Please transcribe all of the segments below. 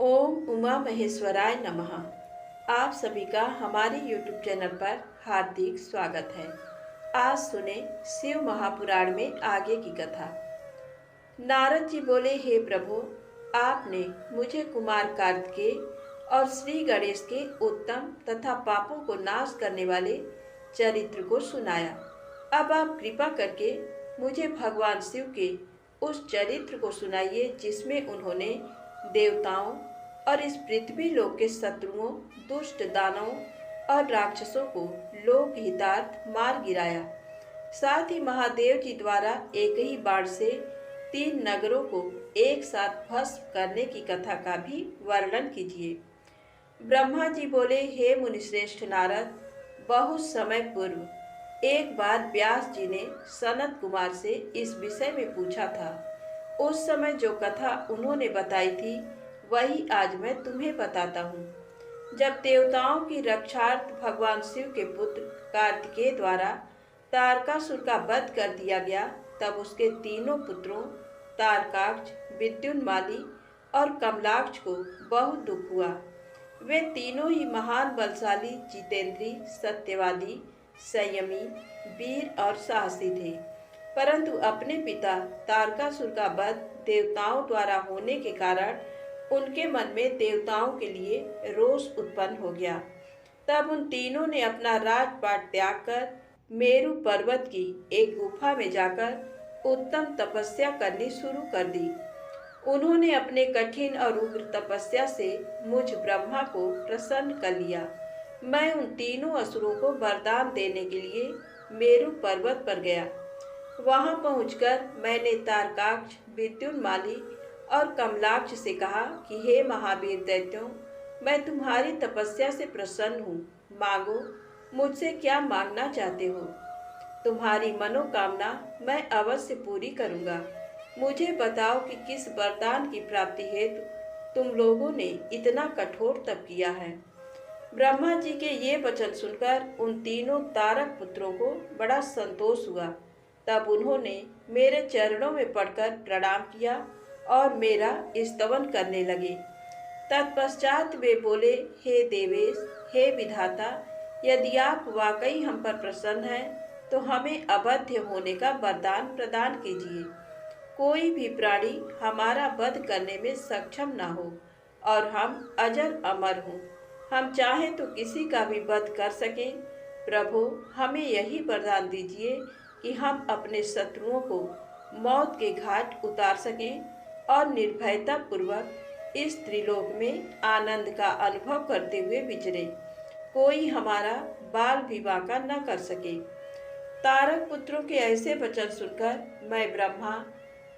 ओम उमा महेश्वराय नमः। आप सभी का हमारे YouTube चैनल पर हार्दिक स्वागत है। आज सुने शिव महापुराण में आगे की कथा। नारद जी बोले, हे प्रभु, आपने मुझे कुमार कार्तिकेय और श्री गणेश के उत्तम तथा पापों को नाश करने वाले चरित्र को सुनाया। अब आप कृपा करके मुझे भगवान शिव के उस चरित्र को सुनाइए जिसमें उन्होंने देवताओं और इस पृथ्वी लोक के शत्रुओं, दुष्ट दानवों और राक्षसों को लोक हितार्थ मार गिराया। साथ ही महादेव जी द्वारा एक ही बाण से 3 नगरों को एक साथ भस्म करने की कथा का भी वर्णन कीजिए। ब्रह्मा जी बोले, हे मुनिश्रेष्ठ नारद, बहुत समय पूर्व एक बार व्यास जी ने सनत कुमार से इस विषय में पूछा था। उस समय जो कथा उन्होंने बताई थी वही आज मैं तुम्हें बताता हूँ। जब देवताओं की रक्षार्थ भगवान शिव के पुत्र कार्तिकेय द्वारा तारकासुर का वध कर दिया गया, तब उसके तीनों पुत्रों तारकाक्ष, विद्युन्माली और कमलाक्ष को बहुत दुख हुआ। वे तीनों ही महान बलशाली, जितेंद्री, सत्यवादी, संयमी, वीर और साहसी थे। परंतु अपने पिता तारकासुर का वध देवताओं द्वारा होने के कारण उनके मन में देवताओं के लिए रोष उत्पन्न हो गया। तब उन तीनों ने अपना राजपाट त्याग कर मेरु पर्वत की एक गुफा में जाकर उत्तम तपस्या करनी शुरू कर दी। उन्होंने अपने कठिन और उग्र तपस्या से मुझ ब्रह्मा को प्रसन्न कर लिया। मैं उन तीनों असुरों को वरदान देने के लिए मेरु पर्वत पर गया। वहां पहुंचकर मैंने तारकाक्ष, विद्युन्माली और कमलाक्ष से कहा कि हे महावीर दैत्यों, मैं तुम्हारी तपस्या से प्रसन्न हूँ। मांगो, मुझसे क्या मांगना चाहते हो? तुम्हारी मनोकामना मैं अवश्य पूरी करूँगा। मुझे बताओ कि किस वरदान की प्राप्ति हेतु तुम लोगों ने इतना कठोर तप किया है। ब्रह्मा जी के ये वचन सुनकर उन तीनों तारक पुत्रों को बड़ा संतोष हुआ। तब उन्होंने मेरे चरणों में पड़कर प्रणाम किया और मेरा स्तवन करने लगे। तत्पश्चात वे बोले, हे देवेश, हे विधाता, यदि आप वाकई हम पर प्रसन्न हैं तो हमें अवध्य होने का वरदान प्रदान कीजिए। कोई भी प्राणी हमारा वध करने में सक्षम न हो और हम अजर अमर हों। हम चाहें तो किसी का भी वध कर सकें। प्रभु, हमें यही वरदान दीजिए कि हम अपने शत्रुओं को मौत के घाट उतार सकें और निर्भयता पूर्वक इस त्रिलोक में आनंद का अनुभव करते हुए विचरे। कोई हमारा बाल विवाह का न कर सके। तारक पुत्रों के ऐसे वचन सुनकर मैं ब्रह्मा,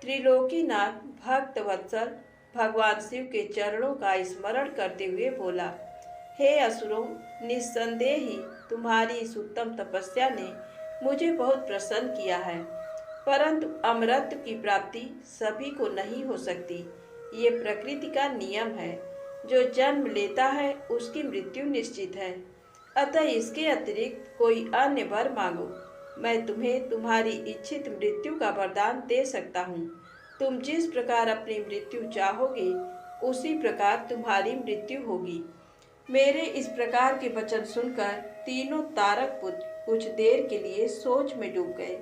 त्रिलोकीनाथ, भक्त वत्सल भगवान शिव के चरणों का स्मरण करते हुए बोला, हे असुरों, निस्संदेह ही तुम्हारी इस उत्तम तपस्या ने मुझे बहुत प्रसन्न किया है। परंतु अमरत्व की प्राप्ति सभी को नहीं हो सकती। ये प्रकृति का नियम है। जो जन्म लेता है उसकी मृत्यु निश्चित है। अतः इसके अतिरिक्त कोई अन्य वर मांगो। मैं तुम्हें तुम्हारी इच्छित मृत्यु का वरदान दे सकता हूँ। तुम जिस प्रकार अपनी मृत्यु चाहोगे उसी प्रकार तुम्हारी मृत्यु होगी। मेरे इस प्रकार के वचन सुनकर तीनों तारक पुत्र कुछ देर के लिए सोच में डूब गए।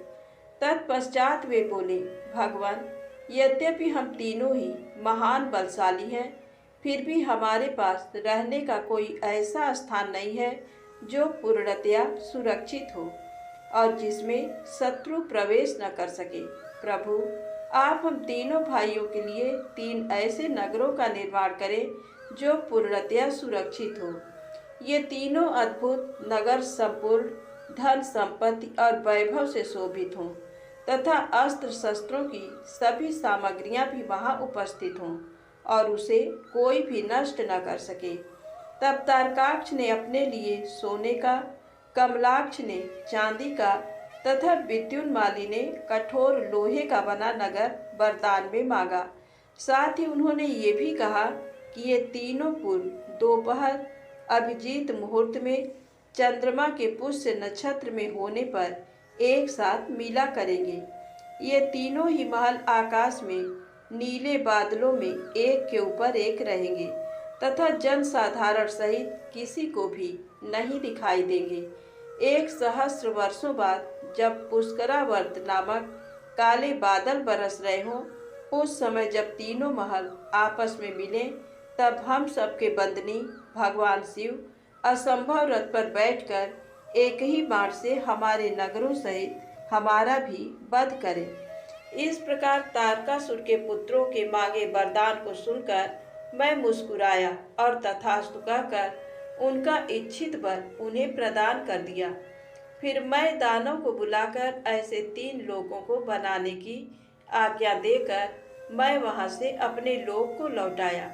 तत्पश्चात वे बोले, भगवान, यद्यपि हम तीनों ही महान बलशाली हैं, फिर भी हमारे पास रहने का कोई ऐसा स्थान नहीं है जो पूर्णतया सुरक्षित हो और जिसमें शत्रु प्रवेश न कर सके। प्रभु, आप हम तीनों भाइयों के लिए 3 ऐसे नगरों का निर्माण करें जो पूर्णतया सुरक्षित हो। ये तीनों अद्भुत नगर संपूर्ण धन, संपत्ति और वैभव से शोभित हों तथा अस्त्र शस्त्रों की सभी सामग्रियां भी वहां उपस्थित हों और उसे कोई भी नष्ट न कर सके। तब तारकाक्ष ने अपने लिए सोने का, कमलाक्ष ने चांदी का तथा विद्युन्माली ने कठोर लोहे का बना नगर वरदान में मांगा। साथ ही उन्होंने ये भी कहा कि ये तीनों पूर्व दोपहर अभिजीत मुहूर्त में चंद्रमा के पुष्य नक्षत्र में होने पर एक साथ मिला करेंगे। ये तीनों ही महल आकाश में नीले बादलों में एक के ऊपर एक रहेंगे तथा जन साधारण सहित किसी को भी नहीं दिखाई देंगे। 1 सहस्र वर्षों बाद जब पुष्करावर्त नामक काले बादल बरस रहे हों, उस समय जब तीनों महल आपस में मिले, तब हम सबके बंदनी भगवान शिव असंभव रथ पर बैठकर एक ही बाण से हमारे नगरों सहित हमारा भी वध करें। इस प्रकार तारकासुर के पुत्रों के मांगे वरदान को सुनकर मैं मुस्कुराया और तथास्तु कहकर उनका इच्छित वर उन्हें प्रदान कर दिया। फिर मैं दानव को बुलाकर ऐसे 3 लोगों को बनाने की आज्ञा देकर मैं वहां से अपने लोक को लौटाया।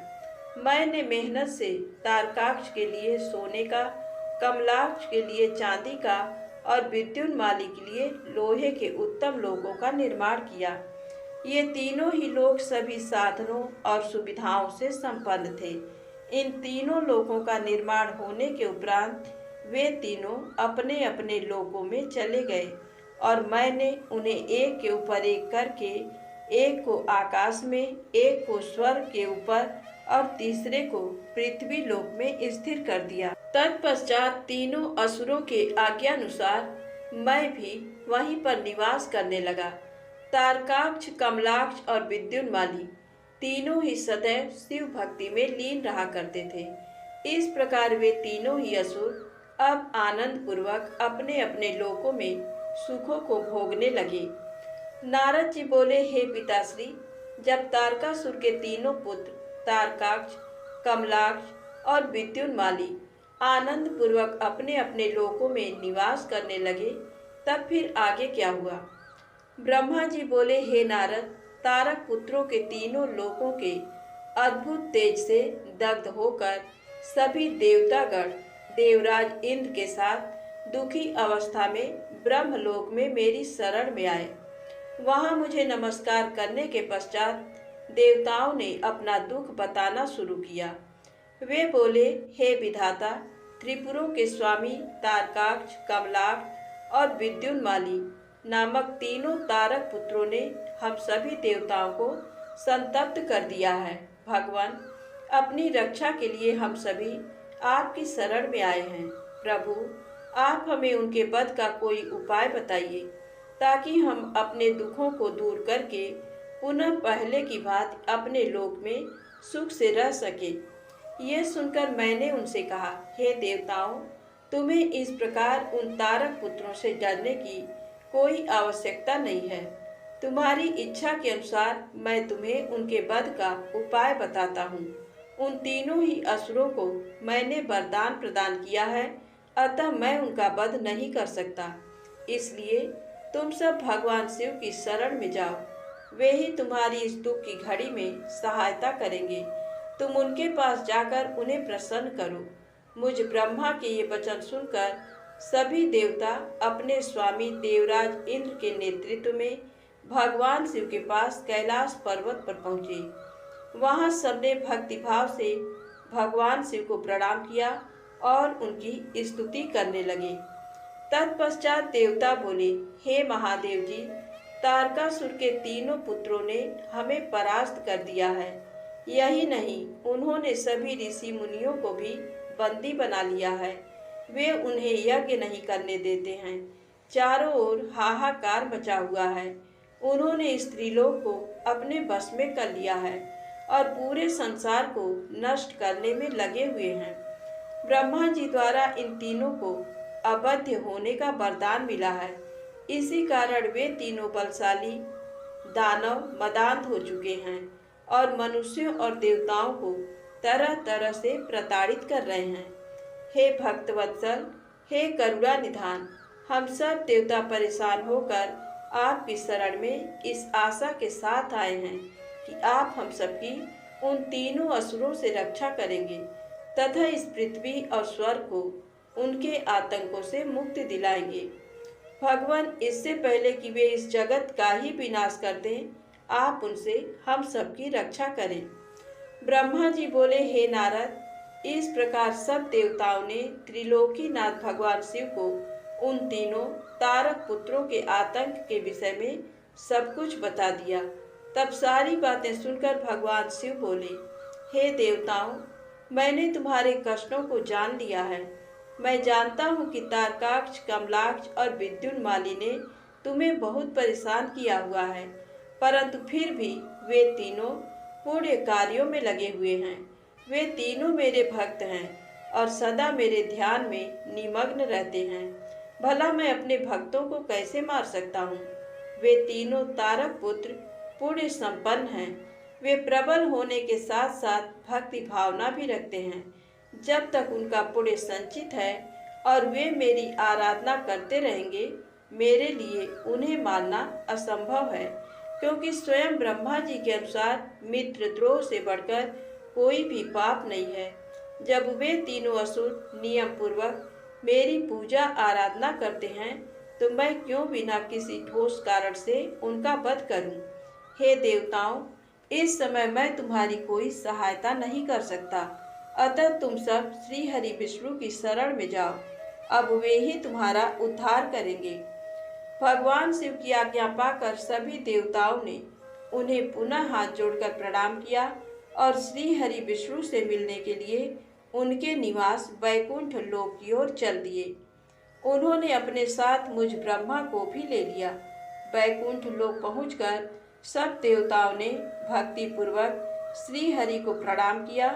मैंने मेहनत से तारकाक्ष के लिए सोने का, कमलाक्ष के लिए चांदी का और विद्युन्माली के लिए लोहे के उत्तम लोकों का निर्माण किया। ये तीनों ही लोक सभी साधनों और सुविधाओं से संपन्न थे। इन तीनों लोकों का निर्माण होने के उपरांत वे तीनों अपने अपने लोकों में चले गए और मैंने उन्हें एक के ऊपर एक करके, एक को आकाश में, एक को स्वर्ग के ऊपर और तीसरे को पृथ्वी लोक में स्थिर कर दिया। तत्पश्चात तीनों असुरों के आज्ञानुसार मैं भी वहीं पर निवास करने लगा। तारकाक्ष, कमलाक्ष और विद्युन्माली तीनों ही सदैव शिव भक्ति में लीन रहा करते थे। इस प्रकार वे तीनों ही असुर अब आनंद पूर्वक अपने अपने लोकों में सुखों को भोगने लगे। नारद जी बोले, हे पिताश्री, जब तारकासुर के तीनों पुत्र तारकाक्ष, कमलाक्ष और विद्युन्माली आनंद पूर्वक अपने अपने लोकों में निवास करने लगे, तब फिर आगे क्या हुआ? ब्रह्मा जी बोले, हे नारद, तारक पुत्रों के तीनों लोकों के अद्भुत तेज से दग्ध होकर सभी देवतागण देवराज इंद्र के साथ दुखी अवस्था में ब्रह्मलोक में मेरी शरण में आए। वहां मुझे नमस्कार करने के पश्चात देवताओं ने अपना दुख बताना शुरू किया। वे बोले, हे विधाता, त्रिपुरों के स्वामी तारकाक्ष, कमलाक्ष और विद्युन्माली नामक तीनों तारक पुत्रों ने हम सभी देवताओं को संतप्त कर दिया है। भगवान, अपनी रक्षा के लिए हम सभी आपकी शरण में आए हैं। प्रभु, आप हमें उनके वध का कोई उपाय बताइए, ताकि हम अपने दुखों को दूर करके पुनः पहले की भांति अपने लोक में सुख से रह सके। ये सुनकर मैंने उनसे कहा, हे देवताओं, तुम्हें इस प्रकार उन तारक पुत्रों से डरने की कोई आवश्यकता नहीं है। तुम्हारी इच्छा के अनुसार मैं तुम्हें उनके वध का उपाय बताता हूँ। उन तीनों ही असुरों को मैंने वरदान प्रदान किया है, अतः मैं उनका वध नहीं कर सकता। इसलिए तुम सब भगवान शिव की शरण में जाओ, वे ही तुम्हारी इस दुख की घड़ी में सहायता करेंगे। तुम उनके पास जाकर उन्हें प्रसन्न करो। मुझ ब्रह्मा के ये वचन सुनकर सभी देवता अपने स्वामी देवराज इंद्र के नेतृत्व में भगवान शिव के पास कैलाश पर्वत पर पहुँचे। वहाँ सबने भक्तिभाव से भगवान शिव को प्रणाम किया और उनकी स्तुति करने लगे। तत्पश्चात देवता बोले, हे महादेव जी, तारकासुर के तीनों पुत्रों ने हमें परास्त कर दिया है। यही नहीं, उन्होंने सभी ऋषि मुनियों को भी बंदी बना लिया है। वे उन्हें यज्ञ नहीं करने देते हैं। चारों ओर हाहाकार मचा हुआ है। उन्होंने स्त्रीलोक को अपने वश में कर लिया है और पूरे संसार को नष्ट करने में लगे हुए हैं। ब्रह्मा जी द्वारा इन तीनों को अवध्य होने का वरदान मिला है। इसी कारण वे तीनों बलशाली दानव मदांत हो चुके हैं और मनुष्यों और देवताओं को तरह तरह से प्रताड़ित कर रहे हैं। हे भक्तवत्सल, हे करुणा निधान, हम सब देवता परेशान होकर आपकी शरण में इस आशा के साथ आए हैं कि आप हम सबकी उन तीनों असुरों से रक्षा करेंगे तथा इस पृथ्वी और स्वर्ग को उनके आतंकों से मुक्ति दिलाएंगे। भगवान, इससे पहले कि वे इस जगत का ही विनाश कर दें, आप उनसे हम सबकी रक्षा करें। ब्रह्मा जी बोले, हे नारद, इस प्रकार सब देवताओं ने त्रिलोकीनाथ भगवान शिव को उन तीनों तारक पुत्रों के आतंक के विषय में सब कुछ बता दिया। तब सारी बातें सुनकर भगवान शिव बोले, हे देवताओं, मैंने तुम्हारे कष्टों को जान लिया है। मैं जानता हूँ कि तारकाक्ष, कमलाक्ष और विद्युन्माली ने तुम्हें बहुत परेशान किया हुआ है, परंतु फिर भी वे तीनों पुण्य कार्यों में लगे हुए हैं। वे तीनों मेरे भक्त हैं और सदा मेरे ध्यान में निमग्न रहते हैं। भला मैं अपने भक्तों को कैसे मार सकता हूँ? वे तीनों तारक पुत्र पुण्य संपन्न हैं। वे प्रबल होने के साथ साथ भक्ति भावना भी रखते हैं। जब तक उनका पुण्य संचित है और वे मेरी आराधना करते रहेंगे, मेरे लिए उन्हें मारना असंभव है, क्योंकि स्वयं ब्रह्मा जी के अनुसार मित्रद्रोह से बढ़कर कोई भी पाप नहीं है। जब वे तीनों असुर नियम पूर्वक मेरी पूजा आराधना करते हैं, तो मैं क्यों बिना किसी ठोस कारण से उनका वध करूं? हे देवताओं, इस समय मैं तुम्हारी कोई सहायता नहीं कर सकता, अतः तुम सब श्री हरि विष्णु की शरण में जाओ। अब वे ही तुम्हारा उद्धार करेंगे। भगवान शिव की आज्ञा पाकर सभी देवताओं ने उन्हें पुनः हाथ जोड़कर प्रणाम किया और श्री हरि विष्णु से मिलने के लिए उनके निवास वैकुंठ लोक की ओर चल दिए। उन्होंने अपने साथ मुझ ब्रह्मा को भी ले लिया। वैकुंठ लोक पहुंचकर सब देवताओं ने भक्ति पूर्वक श्री हरि को प्रणाम किया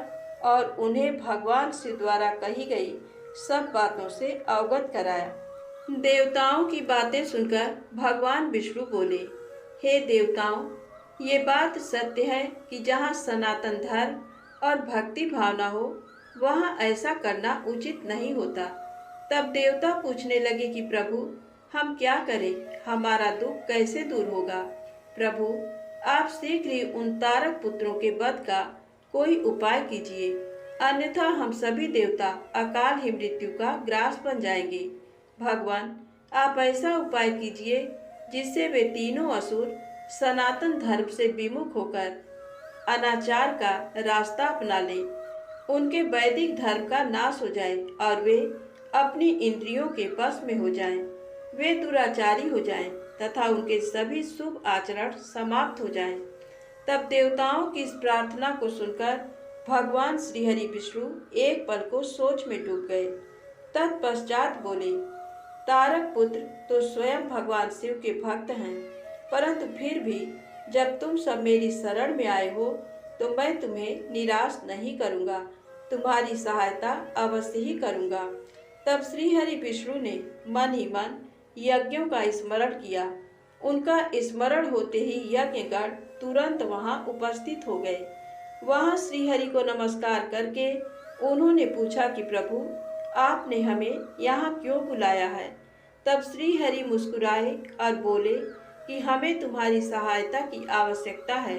और उन्हें भगवान शिव द्वारा कही गई सब बातों से अवगत कराया। देवताओं की बातें सुनकर भगवान विष्णु बोले, हे देवताओं, ये बात सत्य है कि जहाँ सनातन धर्म और भक्ति भावना हो, वहाँ ऐसा करना उचित नहीं होता। तब देवता पूछने लगे कि प्रभु, हम क्या करें? हमारा दुख कैसे दूर होगा? प्रभु, आप शीघ्र ही उन तारक पुत्रों के वध का कोई उपाय कीजिए, अन्यथा हम सभी देवता अकाल ही मृत्यु का ग्रास बन जाएंगे। भगवान, आप ऐसा उपाय कीजिए जिससे वे तीनों असुर सनातन धर्म से विमुख होकर अनाचार का रास्ता अपना लें, उनके वैदिक धर्म का नाश हो जाए और वे अपनी इंद्रियों के वश में हो जाएं, वे दुराचारी हो जाएं तथा उनके सभी शुभ आचरण समाप्त हो जाएं। तब देवताओं की इस प्रार्थना को सुनकर भगवान श्रीहरि विष्णु एक पल को सोच में डूब गए। तत्पश्चात बोले, तारक पुत्र तो स्वयं भगवान शिव के भक्त हैं, परंतु फिर भी जब तुम सब मेरी शरण में आए हो, तो मैं तुम्हें निराश नहीं करूँगा, तुम्हारी सहायता अवश्य ही करूँगा। तब श्रीहरि विष्णु ने मन ही मन यज्ञों का स्मरण किया। उनका स्मरण होते ही यज्ञगण तुरंत वहां उपस्थित हो गए। वहां श्रीहरि को नमस्कार करके उन्होंने पूछा कि प्रभु, आपने हमें यहाँ क्यों बुलाया है? तब श्रीहरि मुस्कुराए और बोले कि हमें तुम्हारी सहायता की आवश्यकता है,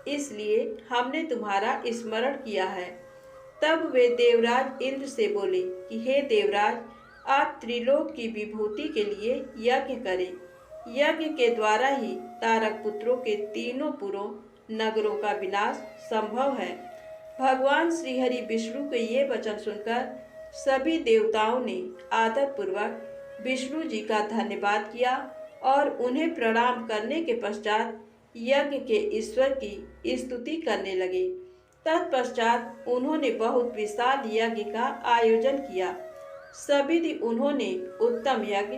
इसलिए हमने तुम्हारा स्मरण किया है। तब वे देवराज इंद्र से बोले कि हे देवराज, आप त्रिलोक की विभूति के लिए यज्ञ करें। यज्ञ के द्वारा ही तारक पुत्रों के तीनों पुरों नगरों का विनाश संभव है। भगवान श्रीहरि विष्णु के ये वचन सुनकर सभी देवताओं ने आदर पूर्वक विष्णु जी का धन्यवाद किया और उन्हें प्रणाम करने के पश्चात यज्ञ के ईश्वर की स्तुति करने लगे। तत्पश्चात उन्होंने बहुत विशाल यज्ञ का आयोजन किया। सभी दिन उन्होंने उत्तम यज्ञ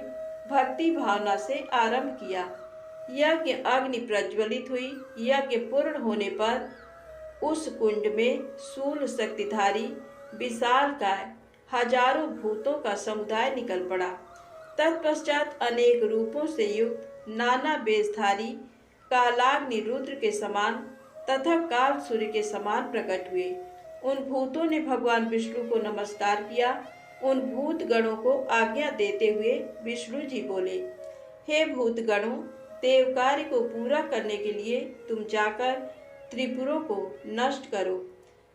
भक्ति भावना से आरंभ किया। यज्ञ अग्नि प्रज्वलित हुई। यज्ञ पूर्ण होने पर उस कुंड में शूल शक्तिधारी विशालकाय हजारों भूतों का समुदाय निकल पड़ा। तत्पश्चात अनेक रूपों से युक्त नाना वेशधारी कालाग्नि रुद्र के समान तथा काल सूर्य के समान प्रकट हुए। उन भूतों ने भगवान विष्णु को नमस्कार किया। उन भूत गणों को आज्ञा देते हुए विष्णु जी बोले, हे भूत गणों, देव कार्य को पूरा करने के लिए तुम जाकर त्रिपुरों को नष्ट करो।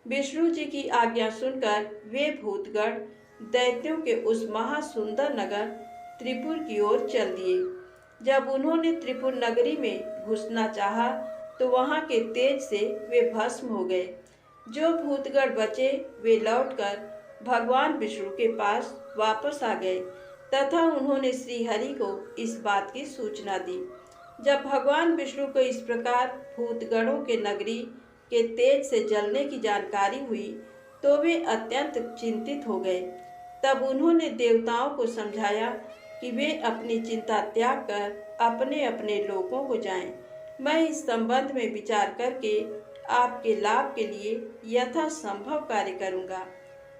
विष्णु जी की आज्ञा सुनकर वे भूतगण दैत्यों के उस महासुंदर नगर त्रिपुर की ओर चल दिए। जब उन्होंने त्रिपुर नगरी में घुसना चाहा तो वहां के तेज से वे भस्म हो गए। जो भूतगण बचे वे लौटकर भगवान विष्णु के पास वापस आ गए तथा उन्होंने श्री हरि को इस बात की सूचना दी। जब भगवान विष्णु को इस प्रकार भूतगणों के नगरी के तेज से जलने की जानकारी हुई तो वे अत्यंत चिंतित हो गए। तब उन्होंने देवताओं को समझाया कि वे अपनी चिंता त्याग कर अपने अपने लोकों को जाएं। मैं इस संबंध में विचार करके आपके लाभ के लिए यथासंभव कार्य करूंगा।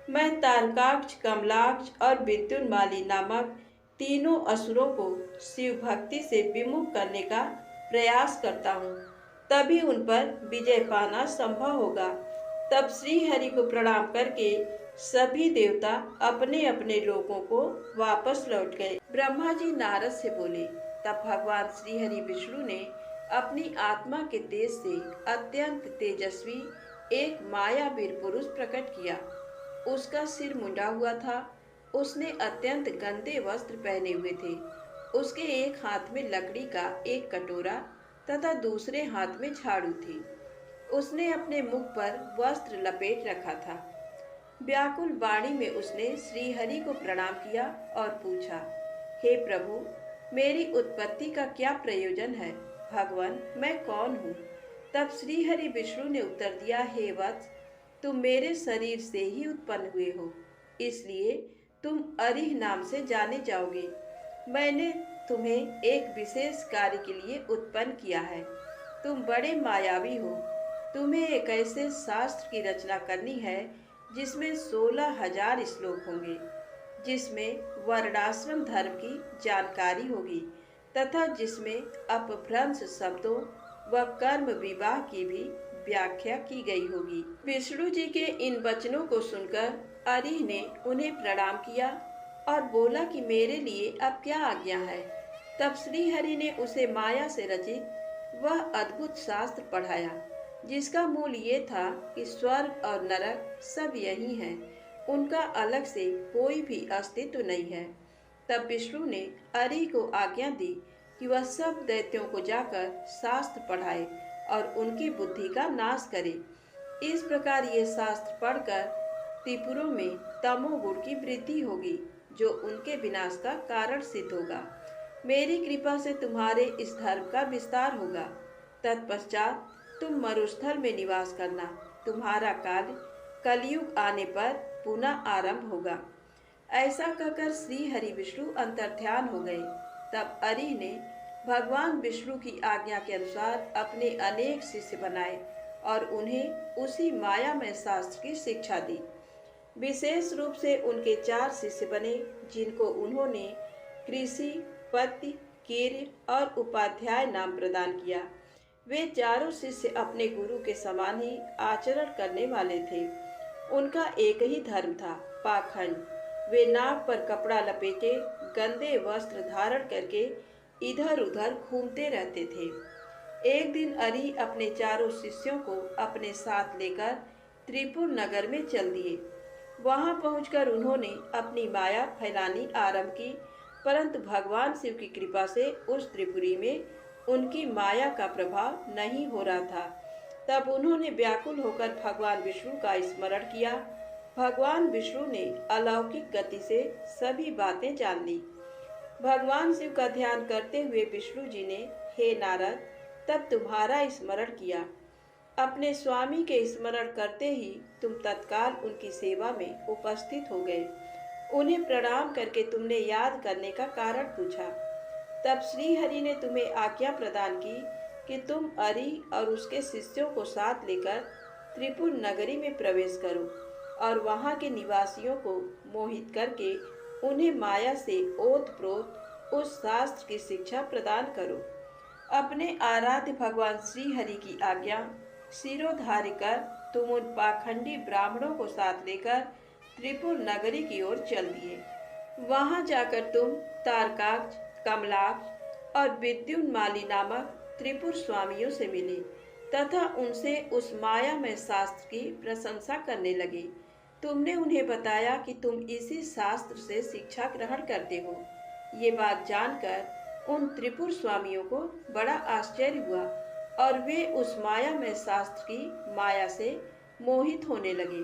मैं तारकाक्ष, कमलाक्ष और विद्युन्माली नामक तीनों असुरों को शिव भक्ति से विमुख करने का प्रयास करता हूँ, तभी उन पर विजय पाना संभव होगा। तब श्री हरि को प्रणाम करके सभी देवता अपने अपने लोकों को वापस लौट गए। ब्रह्मा जी नारद से बोले। तब भगवान श्री हरि विष्णु ने अपनी आत्मा के तेज से अत्यंत तेजस्वी एक मायावीर पुरुष प्रकट किया। उसका सिर मुंडा हुआ था। उसने अत्यंत गंदे वस्त्र पहने हुए थे। उसके एक हाथ में लकड़ी का एक कटोरा तथा दूसरे हाथ में झाड़ू थी। उसने अपने मुख पर वस्त्र लपेट रखा था। व्याकुल वाणी में उसने श्री हरि को प्रणाम किया और पूछा, हे प्रभु, मेरी उत्पत्ति का क्या प्रयोजन है? भगवान, मैं कौन हूँ? तब श्री हरि विष्णु ने उत्तर दिया, हे वत्स, तुम मेरे शरीर से ही उत्पन्न हुए हो, इसलिए तुम अरिह नाम से जाने जाओगे। मैंने तुम्हें एक विशेष कार्य के लिए उत्पन्न किया है। तुम बड़े मायावी हो। तुम्हें एक ऐसे शास्त्र की रचना करनी है जिसमें 16,000 श्लोक होंगे, जिसमें वर्णाश्रम धर्म की जानकारी होगी तथा जिसमें अपभ्रंश शब्दों व कर्म विवाह की भी व्याख्या की गई होगी। विष्णु जी के इन वचनों को सुनकर अरिह ने उन्हें प्रणाम किया और बोला कि मेरे लिए अब क्या आज्ञा है। तब श्री हरि ने उसे माया से रचित वह अद्भुत शास्त्र पढ़ाया, जिसका मूल ये था कि स्वर्ग और नरक सब यही हैं, उनका अलग से कोई भी अस्तित्व नहीं है। तब विष्णु ने अरिह को आज्ञा दी कि वह सब दैत्यों को जाकर शास्त्र पढ़ाए और उनकी बुद्धि का नाश करे। इस प्रकार ये शास्त्र पढ़कर त्रिपुरों में तमोगुण की वृद्धि होगी, जो उनके विनाश का कारण सिद्ध होगा। मेरी कृपा से तुम्हारे इस धर्म का विस्तार होगा। तत्पश्चात तुम मरुस्थल में निवास करना। तुम्हारा काल कलयुग आने पर पुनः आरंभ होगा। ऐसा कहकर श्री हरि विष्णु अंतर्ध्यान हो गए। तब अरिह ने भगवान विष्णु की आज्ञा के अनुसार अपने अनेक शिष्य बनाए और उन्हें उसी मायामय शास्त्र की शिक्षा दी। विशेष रूप से उनके 4 शिष्य बने, जिनको उन्होंने कृषि, पत्ति, कीर्य और उपाध्याय नाम प्रदान किया। वे चारों शिष्य अपने गुरु के समान ही आचरण करने वाले थे। उनका एक ही धर्म था, पाखंड। वे नाक पर कपड़ा लपेटे गंदे वस्त्र धारण करके इधर उधर घूमते रहते थे। एक दिन अरिह अपने चारों शिष्यों को अपने साथ लेकर त्रिपुर नगर में चल दिए। वहां पहुंचकर उन्होंने अपनी माया फैलानी आरंभ की, परंतु भगवान शिव की कृपा से उस त्रिपुरी में उनकी माया का प्रभाव नहीं हो रहा था। तब उन्होंने व्याकुल होकर भगवान विष्णु का स्मरण किया। भगवान विष्णु ने अलौकिक गति से सभी बातें जान ली। भगवान शिव का ध्यान करते हुए विष्णु जी ने, हे नारद, तब तुम्हारा स्मरण किया। अपने स्वामी के स्मरण करते ही तुम तत्काल उनकी सेवा में उपस्थित हो गए। उन्हें प्रणाम करके तुमने याद करने का कारण पूछा। तब श्री हरि ने तुम्हें आज्ञा प्रदान की कि तुम अरिह और उसके शिष्यों को साथ लेकर त्रिपुर नगरी में प्रवेश करो और वहां के निवासियों को मोहित करके उन्हें माया से ओत-प्रोत उस शास्त्र की शिक्षा प्रदान करो। अपने आराध्य भगवान श्री हरि की आज्ञा शिरोधार्य कर तुम उन पाखंडी ब्राह्मणों को साथ लेकर त्रिपुर नगरी की ओर चल दिए। वहां जाकर तुम तारकाक्ष, कमलाक्ष और विद्युन्माली नामक त्रिपुर स्वामियों से मिले तथा उनसे उस मायामय शास्त्र की प्रशंसा करने लगे। तुमने उन्हें बताया कि तुम इसी शास्त्र से शिक्षा ग्रहण करते हो। ये बात जानकर उन त्रिपुर स्वामियों को बड़ा आश्चर्य हुआ और वे उस मायामय शास्त्र की माया से मोहित होने लगे।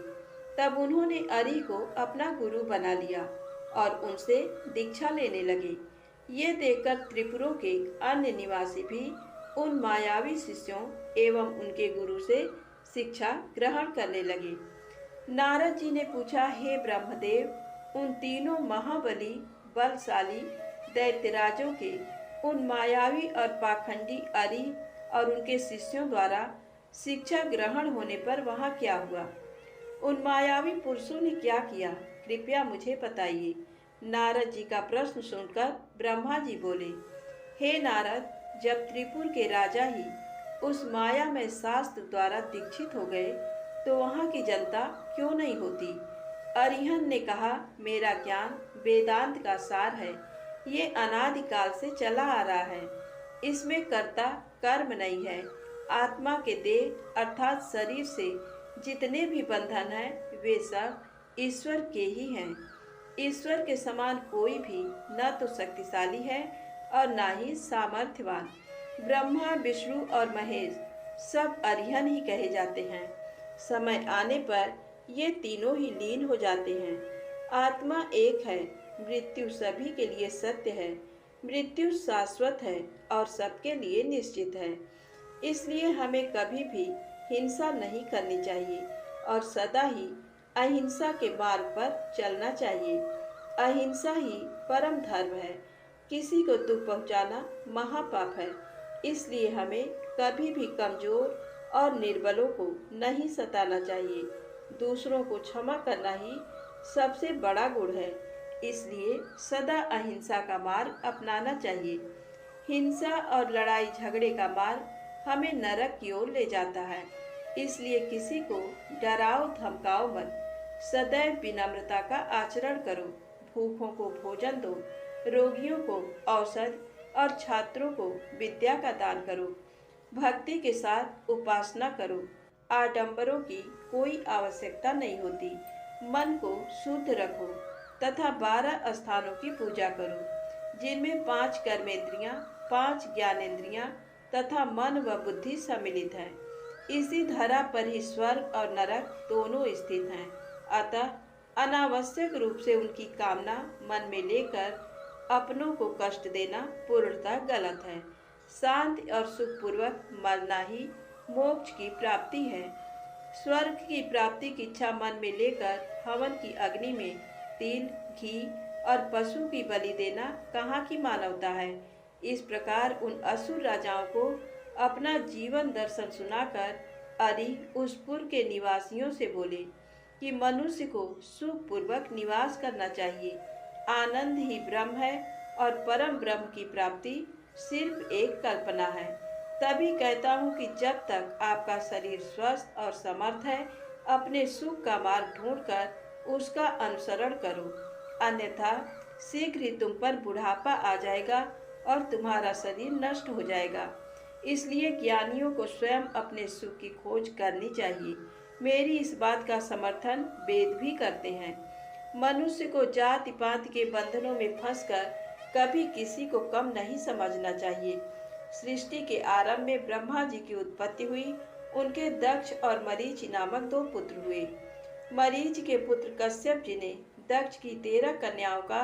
तब उन्होंने अरिह को अपना गुरु बना लिया और उनसे दीक्षा लेने लगे। ये देखकर त्रिपुरों के अन्य निवासी भी उन मायावी शिष्यों एवं उनके गुरु से शिक्षा ग्रहण करने लगे। नारद जी ने पूछा, हे ब्रह्मदेव, उन तीनों महाबली बलशाली दैत्यराजों के उन मायावी और पाखंडी अरि और उनके शिष्यों द्वारा शिक्षा ग्रहण होने पर वहाँ क्या हुआ? उन मायावी पुरुषों ने क्या किया? कृपया मुझे बताइए। नारद जी का प्रश्न सुनकर ब्रह्मा जी बोले, हे नारद, जब त्रिपुर के राजा ही उस माया में शास्त्र द्वारा दीक्षित हो गए तो वहाँ की जनता क्यों नहीं होती? अरिहंत ने कहा, मेरा ज्ञान वेदांत का सार है। ये अनादिकाल से चला आ रहा है। इसमें कर्ता कर्म नहीं है। आत्मा के देह अर्थात शरीर से जितने भी बंधन हैं वे सब ईश्वर के ही हैं। ईश्वर के समान कोई भी न तो शक्तिशाली है और न ही सामर्थ्यवान। ब्रह्मा, विष्णु और महेश सब अरिहंत ही कहे जाते हैं। समय आने पर ये तीनों ही लीन हो जाते हैं। आत्मा एक है। मृत्यु सभी के लिए सत्य है। मृत्यु शाश्वत है और सबके लिए निश्चित है। इसलिए हमें कभी भी हिंसा नहीं करनी चाहिए और सदा ही अहिंसा के मार्ग पर चलना चाहिए। अहिंसा ही परम धर्म है। किसी को दुख पहुंचाना महापाप है। इसलिए हमें कभी भी कमजोर और निर्बलों को नहीं सताना चाहिए। दूसरों को क्षमा करना ही सबसे बड़ा गुण है। इसलिए सदा अहिंसा का मार्ग अपनाना चाहिए। हिंसा और लड़ाई झगड़े का मार्ग हमें नरक की ओर ले जाता है। इसलिए किसी को डराओ धमकाओ मत। सदैव विनम्रता का आचरण करो। भूखों को भोजन दो, रोगियों को औषध और छात्रों को विद्या का दान करो। भक्ति के साथ उपासना करो। आडंबरों की कोई आवश्यकता नहीं होती। मन को शुद्ध रखो तथा 12 स्थानों की पूजा करो, जिनमें 5 कर्मेंद्रियां, 5 ज्ञानेंद्रियां तथा मन व बुद्धि सम्मिलित है। इसी धरा पर ही स्वर्ग और नरक दोनों स्थित हैं। अतः अनावश्यक रूप से उनकी कामना मन में लेकर अपनों को कष्ट देना पूर्णतः गलत है। शांति और सुखपूर्वक मरना ही मोक्ष की प्राप्ति है। स्वर्ग की प्राप्ति की इच्छा मन में लेकर हवन की अग्नि में तिल, घी और पशु की बलि देना कहाँ की मानवता है। इस प्रकार उन असुर राजाओं को अपना जीवन दर्शन सुनाकर अरि उस पुर के निवासियों से बोले कि मनुष्य को सुखपूर्वक निवास करना चाहिए। आनंद ही ब्रह्म है और परम ब्रह्म की प्राप्ति सिर्फ एक कल्पना है। तभी कहता हूँ कि जब तक आपका शरीर स्वस्थ और समर्थ है, अपने सुख का मार्ग ढूंढकर उसका अनुसरण करो, अन्यथा शीघ्र ही तुम पर बुढ़ापा आ जाएगा और तुम्हारा शरीर नष्ट हो जाएगा। इसलिए ज्ञानियों को स्वयं अपने सुख की खोज करनी चाहिए। मेरी इस बात का समर्थन वेद भी करते हैं। मनुष्य को जाति पाति के बंधनों में फंसकर कभी किसी को कम नहीं समझना चाहिए। सृष्टि के आरंभ में ब्रह्मा जी की उत्पत्ति हुई। उनके दक्ष और मरीच नामक 2 पुत्र हुए। मरीच के पुत्र कश्यप जी ने दक्ष की 13 कन्याओं का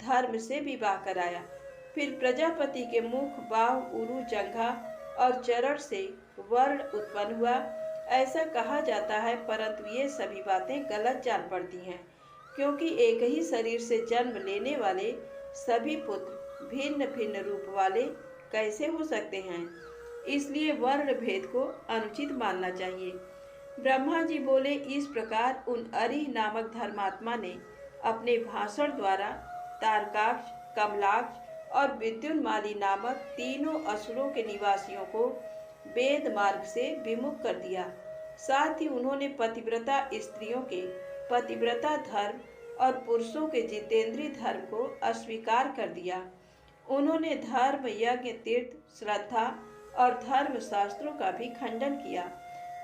धर्म से विवाह कराया। फिर प्रजापति के मुख, बाहु, उरु, जंघा और चरण से वर्ण उत्पन्न हुआ, ऐसा कहा जाता है, परंतु ये सभी बातें गलत जान पड़ती हैं, क्योंकि एक ही शरीर से जन्म लेने वाले सभी पुत्र भिन्न भिन्न रूप वाले कैसे हो सकते हैं। इसलिए वर्ण भेद को अनुचित मानना चाहिए। ब्रह्मा जी बोले, इस प्रकार उन अरिह नामक धर्मात्मा ने अपने भाषण द्वारा तारकाक्ष, कमलाक्ष और विद्युन्माली नामक तीनों असुरों के निवासियों को वेद मार्ग से विमुख कर दिया। साथ ही उन्होंने पतिव्रता स्त्रियों के पतिव्रता धर्म और पुरुषों के जितेंद्रीय धर्म को अस्वीकार कर दिया। उन्होंने धर्म, यज्ञ, तीर्थ, श्रद्धा और धर्म शास्त्रों का भी खंडन किया।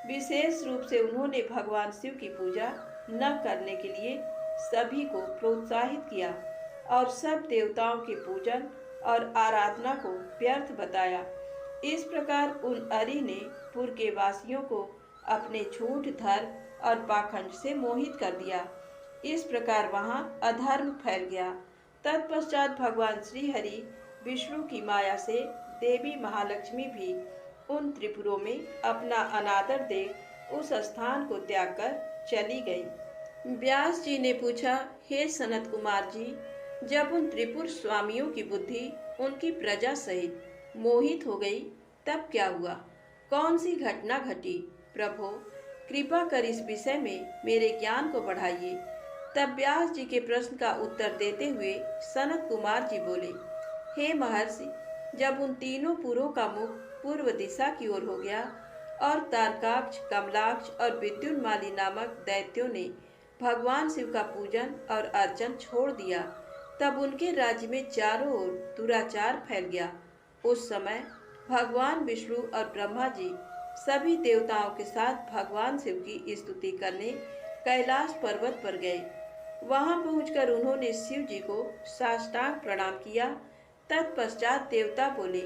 विशेष रूप से उन्होंने भगवान शिव की पूजा न करने के लिए सभी को प्रोत्साहित किया और सब देवताओं के पूजन और आराधना को व्यर्थ बताया। इस प्रकार उन अरि ने पुर के वासियों को अपने झूठ, धर्म और पाखंड से मोहित कर दिया। इस प्रकार वहां अधर्म फैल गया। तत्पश्चात भगवान श्री हरि विष्णु की माया से देवी महालक्ष्मी भी उन त्रिपुरों में अपना अनादर देख उस स्थान को त्याग कर चली गई। व्यास जी ने पूछा, हे सनत कुमार जी, जब उन त्रिपुर स्वामियों की बुद्धि उनकी प्रजा सहित मोहित हो गई तब क्या हुआ? कौन सी घटना घटी? प्रभु कृपा कर इस विषय में मेरे ज्ञान को बढ़ाइए। तब व्यास जी के प्रश्न का उत्तर देते हुए सनत कुमार जी बोले, हे महर्षि, जब उन तीनों पुरों का मुख पूर्व दिशा की ओर हो गया और तारकाक्ष, कमलाक्ष और विद्युन्माली नामक दैत्यों ने भगवान शिव का पूजन और अर्चन छोड़ दिया, तब उनके राज्य में चारों ओर दुराचार फैल गया। उस समय भगवान विष्णु और ब्रह्मा जी सभी देवताओं के साथ भगवान शिव की स्तुति करने कैलाश पर्वत पर गए। वहां पहुंचकर उन्होंने शिव जी को साष्टांग प्रणाम किया। तत्पश्चात देवता बोले,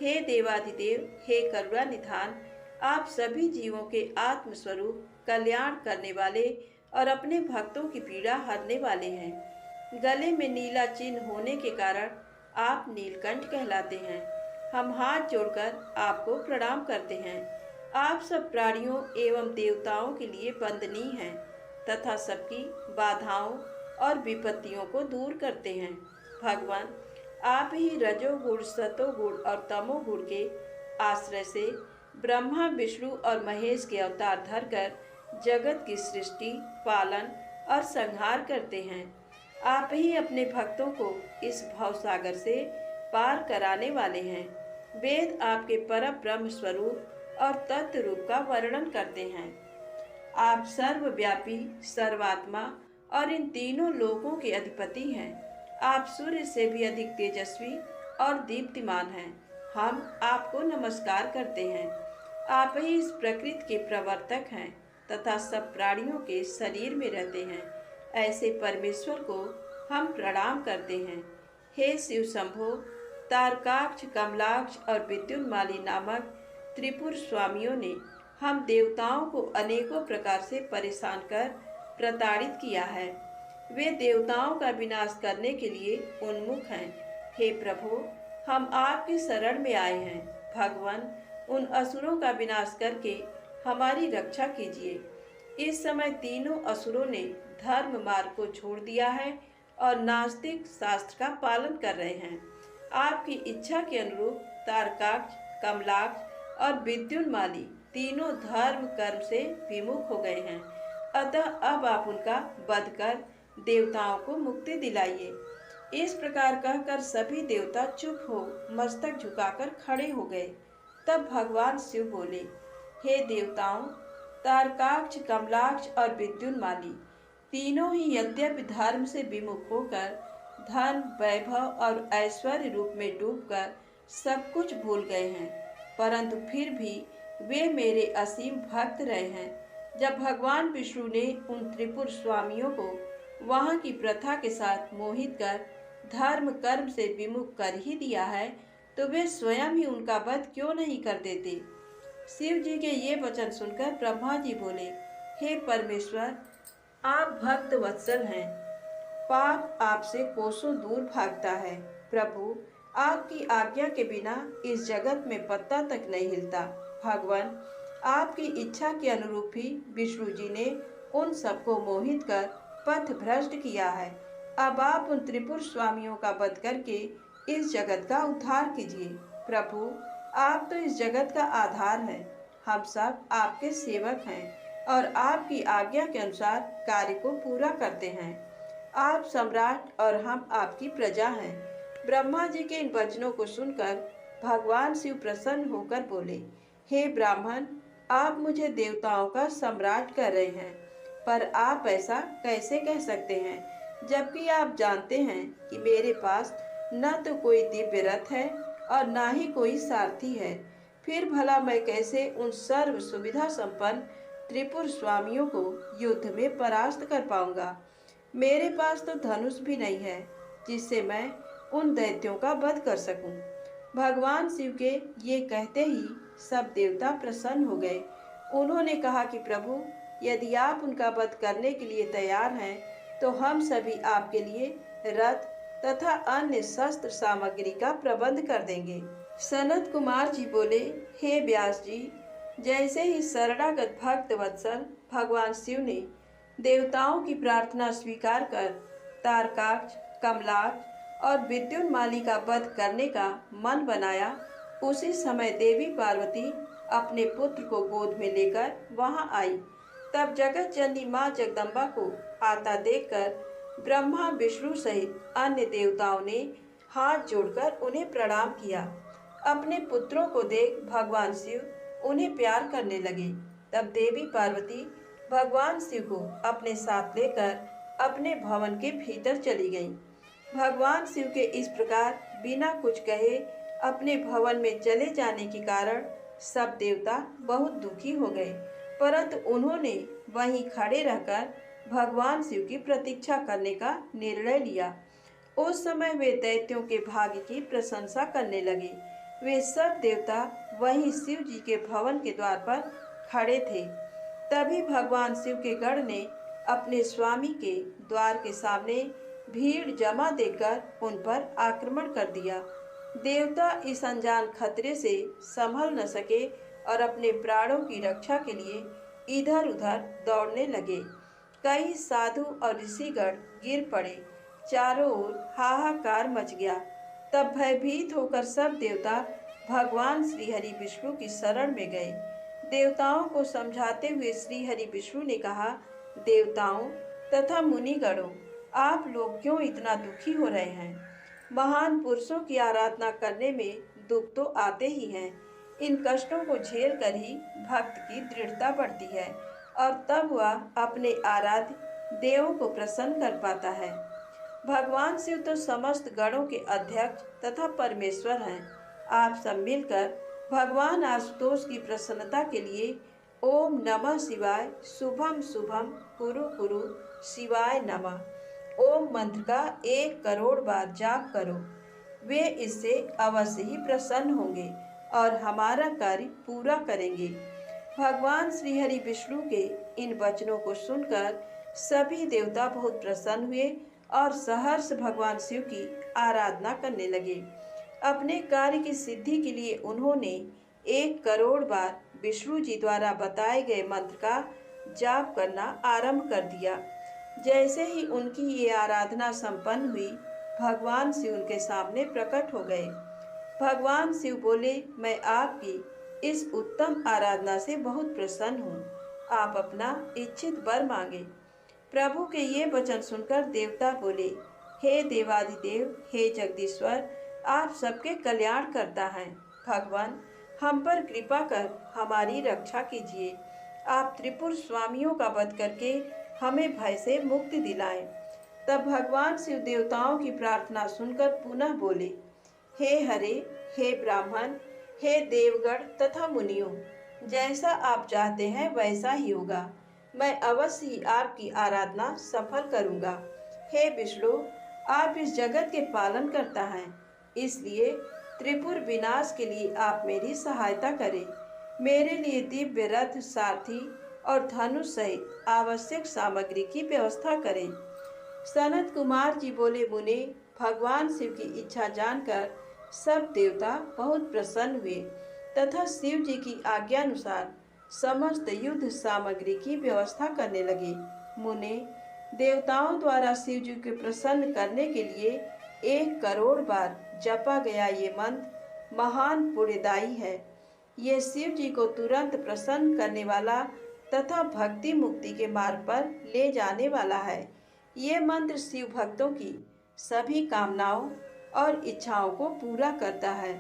हे देवाधिदेव, हे करुणा निधान, आप सभी जीवों के आत्मस्वरूप, कल्याण करने वाले और अपने भक्तों की पीड़ा हरने वाले हैं। गले में नीला चिन्ह होने के कारण आप नीलकंठ कहलाते हैं। हम हाथ जोड़कर आपको प्रणाम करते हैं। आप सब प्राणियों एवं देवताओं के लिए वंदनीय हैं तथा सबकी बाधाओं और विपत्तियों को दूर करते हैं। भगवान, आप ही रजोगुण, सतोगुण और तमोगुण के आश्रय से ब्रह्मा, विष्णु और महेश के अवतार धरकर जगत की सृष्टि, पालन और संहार करते हैं। आप ही अपने भक्तों को इस भवसागर से पार कराने वाले हैं। वेद आपके परम ब्रह्म स्वरूप और तत्व रूप का वर्णन करते हैं। आप सर्वव्यापी, सर्वात्मा और इन तीनों लोकों के अधिपति हैं। आप सूर्य से भी अधिक तेजस्वी और दीप्तिमान हैं। हम आपको नमस्कार करते हैं। आप ही इस प्रकृति के प्रवर्तक हैं तथा सब प्राणियों के शरीर में रहते हैं। ऐसे परमेश्वर को हम प्रणाम करते हैं। हे शिव शंभो, तारकाक्ष, कमलाक्ष और विद्युन्माली नामक त्रिपुर स्वामियों ने हम देवताओं को अनेकों प्रकार से परेशान कर प्रताड़ित किया है। वे देवताओं का विनाश करने के लिए उन्मुख हैं। हे प्रभु, हम आपकी शरण में आए हैं। भगवान, उन असुरों का विनाश करके हमारी रक्षा कीजिए। इस समय तीनों असुरों ने धर्म मार्ग को छोड़ दिया है और नास्तिक शास्त्र का पालन कर रहे हैं। आपकी इच्छा के अनुरूप तारकाक्ष, कमलाक्ष और विद्युन्माली तीनों धर्म कर्म से विमुख हो गए हैं। अतः अब आप उनका वध कर देवताओं को मुक्ति दिलाइए। इस प्रकार कहकर सभी देवता चुप हो मस्तक झुकाकर खड़े हो गए। तब भगवान शिव बोले, हे देवताओं, तारकाक्ष, कमलाक्ष और विद्युन्माली तीनों ही यद्यपि धर्म से विमुख होकर धन, वैभव और ऐश्वर्य रूप में डूबकर सब कुछ भूल गए हैं, परंतु फिर भी वे मेरे असीम भक्त रहे हैं। जब भगवान विष्णु ने उन त्रिपुर स्वामियों को वहां की प्रथा के साथ मोहित कर धर्म कर्म से विमुख कर ही दिया है, तो वे स्वयं ही उनका वध क्यों नहीं कर देते? शिव जी के ये वचन सुनकर ब्रह्मा जी बोले, हे परमेश्वर, आप भक्त वत्सल हैं। पाप आपसे कोसों दूर भागता है। प्रभु, आपकी आज्ञा के बिना इस जगत में पत्ता तक नहीं हिलता। भगवान, आपकी इच्छा के अनुरूप ही विष्णु जी ने उन सबको मोहित कर पथ भ्रष्ट किया है। अब आप उन त्रिपुर स्वामियों का वध करके इस जगत का उद्धार कीजिए। प्रभु, आप तो इस जगत का आधार हैं। हम सब आपके सेवक हैं और आपकी आज्ञा के अनुसार कार्य को पूरा करते हैं। आप सम्राट और हम आपकी प्रजा हैं। ब्रह्मा जी के इन वचनों को सुनकर भगवान शिव प्रसन्न होकर बोले, हे ब्राह्मण, आप मुझे देवताओं का सम्राट कर रहे हैं, पर आप ऐसा कैसे कह सकते हैं, जबकि आप जानते हैं कि मेरे पास न तो कोई दिव्य रथ है और न ही कोई सारथी है। फिर भला मैं कैसे उन सर्व सुविधा संपन्न त्रिपुर स्वामियों को युद्ध में परास्त कर पाऊंगा? मेरे पास तो धनुष भी नहीं है जिससे मैं उन दैत्यों का वध कर सकूं। भगवान शिव के ये कहते ही सब देवता प्रसन्न हो गए। उन्होंने कहा कि प्रभु, यदि आप उनका वध करने के लिए तैयार हैं तो हम सभी आपके लिए रथ तथा अन्य शस्त्र सामग्री का प्रबंध कर देंगे। सनत कुमार जी बोले, हे व्यास जी, जैसे ही शरणागत भक्त वत्सल भगवान शिव ने देवताओं की प्रार्थना स्वीकार कर तारकाक्ष, कमलाक्ष और विद्युन्माली का वध करने का मन बनाया, उसी समय देवी पार्वती अपने पुत्र को गोद में लेकर वहां आई। तब जगत जननी माँ जगदम्बा को आता देखकर ब्रह्मा, विष्णु सहित अन्य देवताओं ने हाथ जोड़कर उन्हें प्रणाम किया। अपने पुत्रों को देख भगवान शिव उन्हें प्यार करने लगे। तब देवी पार्वती भगवान शिव को अपने साथ लेकर अपने भवन के भीतर चली गईं। भगवान शिव के इस प्रकार बिना कुछ कहे अपने भवन में चले जाने के कारण सब देवता बहुत दुखी हो गए, परंतु उन्होंने वहीं खड़े रहकर भगवान शिव की प्रतीक्षा करने का निर्णय लिया। उस समय वे दैत्यों के भाग्य की प्रशंसा करने लगे। वे सब देवता वहीं शिव जी के भवन के द्वार पर खड़े थे। तभी भगवान शिव के गण ने अपने स्वामी के द्वार के सामने भीड़ जमा देखकर उन पर आक्रमण कर दिया। देवता इस अनजान खतरे से संभल न सके और अपने प्राणों की रक्षा के लिए इधर उधर दौड़ने लगे। कई साधु और ऋषिगण गिर पड़े। चारों ओर हाहाकार मच गया। तब भयभीत होकर सब देवता भगवान श्री हरि विष्णु की शरण में गए। देवताओं को समझाते हुए श्री हरि विष्णु ने कहा, देवताओं तथा मुनिगणों, आप लोग क्यों इतना दुखी हो रहे हैं? महान पुरुषों की आराधना करने में दुख तो आते ही हैं। इन कष्टों को झेल कर ही भक्त की दृढ़ता बढ़ती है और तब वह अपने आराध्य देवों को प्रसन्न कर पाता है। भगवान शिव तो समस्त गणों के अध्यक्ष तथा परमेश्वर हैं। आप सब मिलकर भगवान आशुतोष की प्रसन्नता के लिए ओम नमः शिवाय शुभम शुभम कुरु कुरु शिवाय नमः ओम मंत्र का 1 करोड़ बार जाप करो। वे इससे अवश्य ही प्रसन्न होंगे और हमारा कार्य पूरा करेंगे। भगवान श्री हरि विष्णु के इन वचनों को सुनकर सभी देवता बहुत प्रसन्न हुए और सहर्ष भगवान शिव की आराधना करने लगे। अपने कार्य की सिद्धि के लिए उन्होंने 1 करोड़ बार विष्णु जी द्वारा बताए गए मंत्र का जाप करना आरंभ कर दिया। जैसे ही उनकी ये आराधना संपन्न हुई, भगवान शिव उनके सामने प्रकट हो गए। भगवान शिव बोले, मैं आपकी इस उत्तम आराधना से बहुत प्रसन्न हूँ। आप अपना इच्छित वर मांगे। प्रभु के ये वचन सुनकर देवता बोले, हे देवादिदेव, हे जगदीश्वर, आप सबके कल्याण करता है। भगवान, हम पर कृपा कर हमारी रक्षा कीजिए। आप त्रिपुर स्वामियों का वध करके हमें भय से मुक्ति दिलाएं। तब भगवान शिव देवताओं की प्रार्थना सुनकर पुनः बोले, हे हरे, हे ब्राह्मण, हे देवगण तथा मुनियों, जैसा आप चाहते हैं वैसा ही होगा। मैं अवश्य ही आपकी आराधना सफल करूंगा। हे विष्णु, आप इस जगत के पालन करता हैं, इसलिए त्रिपुर विनाश के लिए आप मेरी सहायता करें। मेरे लिए दिव्य रथ, सारथी और धनुष सहित आवश्यक सामग्री की व्यवस्था करें। सनत कुमार जी बोले, मुने, भगवान शिव की इच्छा जानकर सब देवता बहुत प्रसन्न हुए तथा शिव जी की आज्ञानुसार समस्त युद्ध सामग्री की व्यवस्था करने लगे। मुने, देवताओं द्वारा शिव जी को प्रसन्न करने के लिए 1 करोड़ बार जपा गया ये मंत्र महान पुण्यदायी है। ये शिव जी को तुरंत प्रसन्न करने वाला तथा भक्ति मुक्ति के मार्ग पर ले जाने वाला है। ये मंत्र शिव भक्तों की सभी कामनाओं और इच्छाओं को पूरा करता है।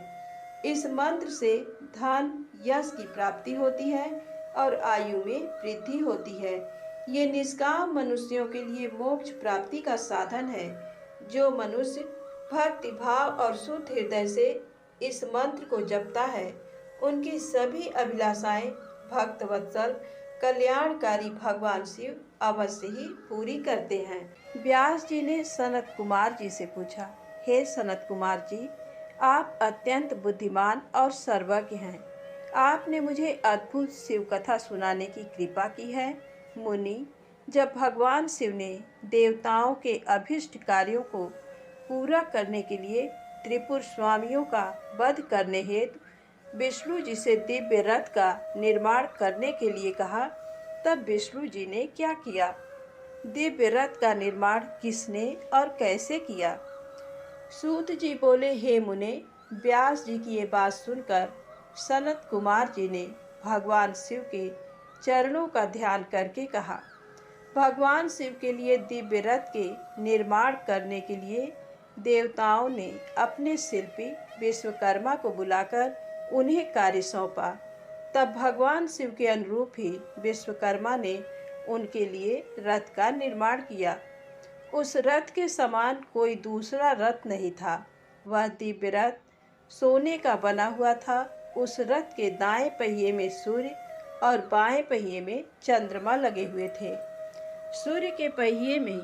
इस मंत्र से धन, यश की प्राप्ति होती है और आयु में वृद्धि होती है। ये निष्काम मनुष्यों के लिए मोक्ष प्राप्ति का साधन है। जो मनुष्य भक्ति भाव और शुद्ध हृदय से इस मंत्र को जपता है, उनकी सभी अभिलाषाएं भक्त वत्सल कल्याणकारी भगवान शिव अवश्य ही पूरी करते हैं। व्यास जी ने सनत कुमार जी से पूछा, हे सनत कुमार जी, आप अत्यंत बुद्धिमान और सर्वज्ञ हैं। आपने मुझे अद्भुत शिव कथा सुनाने की कृपा की है। मुनि, जब भगवान शिव ने देवताओं के अभिष्ट कार्यों को पूरा करने के लिए त्रिपुर स्वामियों का वध करने हेतु विष्णु जी से दिव्य रथ का निर्माण करने के लिए कहा, तब विष्णु जी ने क्या किया? दिव्य रथ का निर्माण किसने और कैसे किया? सूत जी बोले, हे मुने, व्यास जी की ये बात सुनकर सनत कुमार जी ने भगवान शिव के चरणों का ध्यान करके कहा, भगवान शिव के लिए दिव्य रथ के निर्माण करने के लिए देवताओं ने अपने शिल्पी विश्वकर्मा को बुलाकर उन्हें कार्य सौंपा। तब भगवान शिव के अनुरूप ही विश्वकर्मा ने उनके लिए रथ का निर्माण किया। उस रथ के समान कोई दूसरा रथ नहीं था। वह दिव्य रथ सोने का बना हुआ था। उस रथ के दाएं पहिए में सूर्य और बाएं पहिए में चंद्रमा लगे हुए थे। सूर्य के पहिए में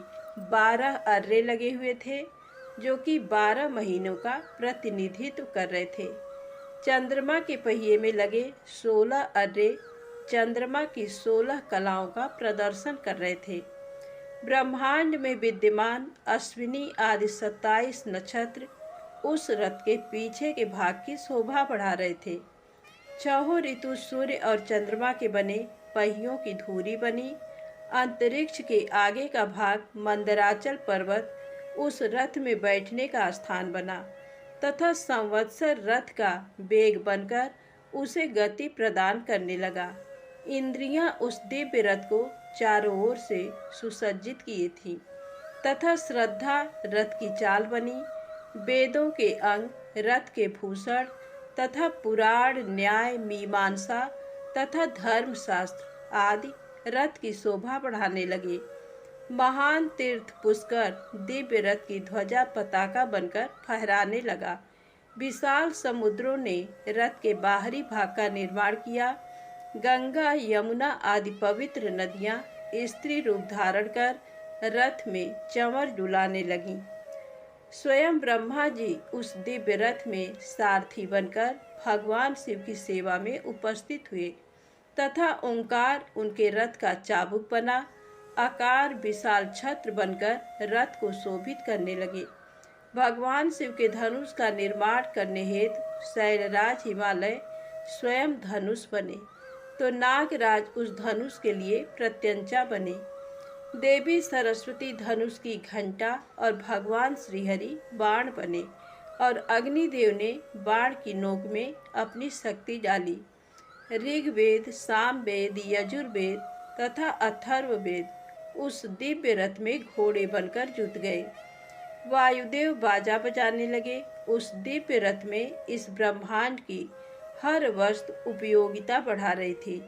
12 अर्रे लगे हुए थे, जो कि 12 महीनों का प्रतिनिधित्व कर रहे थे। चंद्रमा के पहिए में लगे 16 अर्रे चंद्रमा की 16 कलाओं का प्रदर्शन कर रहे थे। ब्रह्मांड में विद्यमान अश्विनी आदि 27 नक्षत्र उस रथ के पीछे के भाग की शोभा बढ़ा रहे थे। छहों ऋतु सूर्य और चंद्रमा के बने पहियों की धुरी बनी। अंतरिक्ष के आगे का भाग मंदराचल पर्वत उस रथ में बैठने का स्थान बना तथा संवत्सर रथ का वेग बनकर उसे गति प्रदान करने लगा। इंद्रियां उस दिव्य रथ को चारों ओर से सुसज्जित किए थी तथा श्रद्धा रथ की चाल बनी। वेदों के अंग, रथ के भूषण तथा पुराण, न्याय, मीमांसा तथा धर्मशास्त्र आदि रथ की शोभा बढ़ाने लगे। महान तीर्थ पुष्कर दिव्य रथ की ध्वजा पताका बनकर फहराने लगा। विशाल समुद्रों ने रथ के बाहरी भाग का निर्माण किया। गंगा, यमुना आदि पवित्र नदियां स्त्री रूप धारण कर रथ में चंवर डुलाने लगीं। स्वयं ब्रह्मा जी उस दिव्य रथ में सारथी बनकर भगवान शिव की सेवा में उपस्थित हुए तथा ओंकार उनके रथ का चाबुक बना। आकार विशाल छत्र बनकर रथ को शोभित करने लगे। भगवान शिव के धनुष का निर्माण करने हेतु शैलराज हिमालय स्वयं धनुष बने, तो नागराज उस धनुष के लिए प्रत्यंचा बने। देवी सरस्वती धनुष की घंटा और भगवान श्रीहरि बाण बने और अग्निदेव ने बाण की नोक में अपनी शक्ति डाली। ऋग्वेद, सामवेद, यजुर्वेद तथा अथर्ववेद उस दिव्य रथ में घोड़े बनकर जुट गए। वायुदेव बाजा बजाने लगे। उस दिव्य रथ में इस ब्रह्मांड की हर वस्तु उपयोगिता बढ़ा रही थी।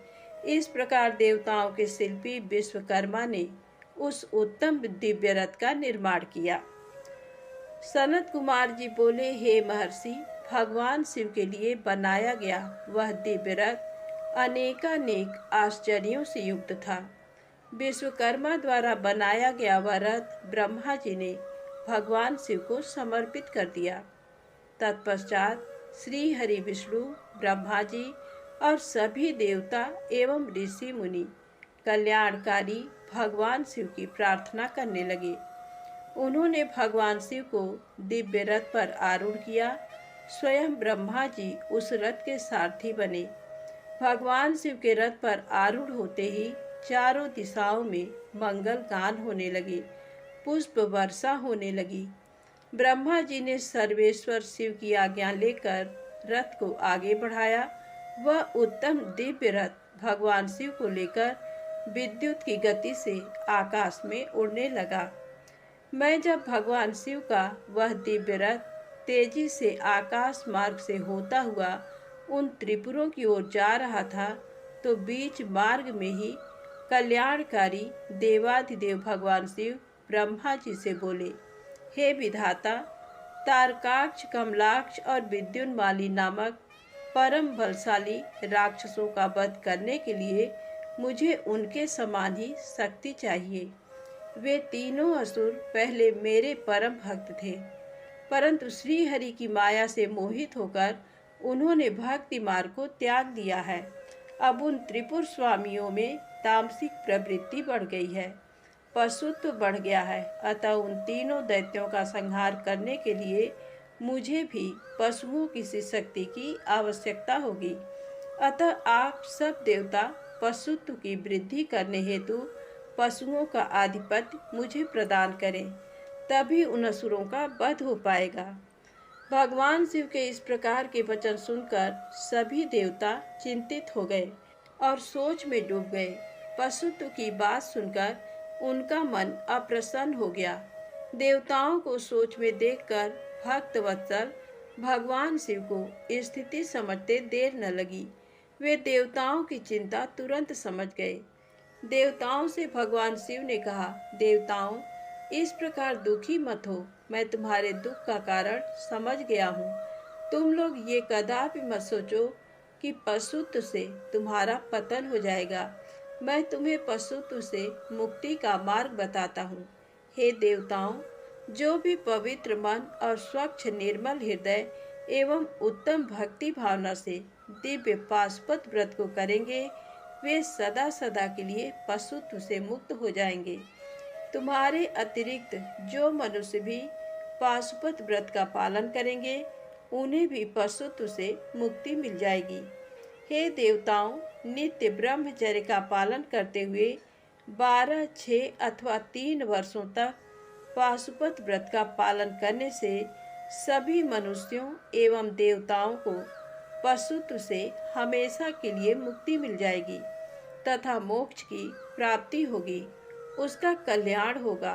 इस प्रकार देवताओं के शिल्पी विश्वकर्मा ने उस उत्तम दिव्य रथ का निर्माण किया। सनत कुमार जी बोले, हे महर्षि, भगवान शिव के लिए बनाया गया वह दिव्य रथ अनेकानेक आश्चर्यों से युक्त था। विश्वकर्मा द्वारा बनाया गया वह रथ ब्रह्मा जी ने भगवान शिव को समर्पित कर दिया। तत्पश्चात श्री हरि, विष्णु, ब्रह्मा जी और सभी देवता एवं ऋषि मुनि कल्याणकारी भगवान शिव की प्रार्थना करने लगे। उन्होंने भगवान शिव को दिव्य रथ पर आरूढ़ किया। स्वयं ब्रह्मा जी उस रथ के सारथी बने। भगवान शिव के रथ पर आरूढ़ होते ही चारों दिशाओं में मंगल गान होने लगे, पुष्प वर्षा होने लगी। ब्रह्मा जी ने सर्वेश्वर शिव की आज्ञा लेकर रथ को आगे बढ़ाया। वह उत्तम दिव्य रथ भगवान शिव को लेकर विद्युत की गति से आकाश में उड़ने लगा। मैं जब भगवान शिव का वह दिव्य रथ तेजी से आकाश मार्ग से होता हुआ उन त्रिपुरों की ओर जा रहा था, तो बीच मार्ग में ही कल्याणकारी देवाधिदेव भगवान शिव ब्रह्मा जी से बोले, हे विधाता, तारकाक्ष, कमलाक्ष और विद्युन्माली नामक परम बलशाली राक्षसों का वध करने के लिए मुझे उनके समान ही शक्ति चाहिए। वे तीनों असुर पहले मेरे परम भक्त थे, परंतु श्री हरि की माया से मोहित होकर उन्होंने भक्ति मार्ग को त्याग दिया है। अब उन त्रिपुर स्वामियों में तामसिक प्रवृत्ति बढ़ गई है, पशुत्व बढ़ गया है। अतः उन तीनों दैत्यों का संहार करने के लिए मुझे भी पशुओं की सी शक्ति की आवश्यकता होगी। अतः आप सब देवता पशुत्व की वृद्धि करने हेतु पशुओं का आधिपत्य मुझे प्रदान करें, तभी उन असुरों का वध हो पाएगा। भगवान शिव के इस प्रकार के वचन सुनकर सभी देवता चिंतित हो गए और सोच में डूब गए। पशुत्व की बात सुनकर उनका मन अप्रसन्न हो गया। देवताओं को सोच में देखकर भक्त वत्सल भगवान शिव को स्थिति समझते देर न लगी। वे देवताओं की चिंता तुरंत समझ गए। देवताओं से भगवान शिव ने कहा, देवताओं, इस प्रकार दुखी मत हो, मैं तुम्हारे दुख का कारण समझ गया हूँ। तुम लोग ये कदापि मत सोचो कि पशुत्व से तुम्हारा पतन हो जाएगा। मैं तुम्हें पशुत्व से मुक्ति का मार्ग बताता हूँ। हे देवताओं, जो भी पवित्र मन और स्वच्छ निर्मल हृदय एवं उत्तम भक्ति भावना से दिव्य पाशुपत व्रत को करेंगे, वे सदा सदा के लिए पशुत्व से मुक्त हो जाएंगे। तुम्हारे अतिरिक्त जो मनुष्य भी पाशुपत व्रत का पालन करेंगे, उन्हें भी पशुत्व से मुक्ति मिल जाएगी। हे देवताओं, नित्य ब्रह्मचर्य का पालन करते हुए 12, 6 अथवा 3 वर्षों तक पाशुपत व्रत का पालन करने से सभी मनुष्यों एवं देवताओं को पशुत्व से हमेशा के लिए मुक्ति मिल जाएगी तथा मोक्ष की प्राप्ति होगी। उसका कल्याण होगा,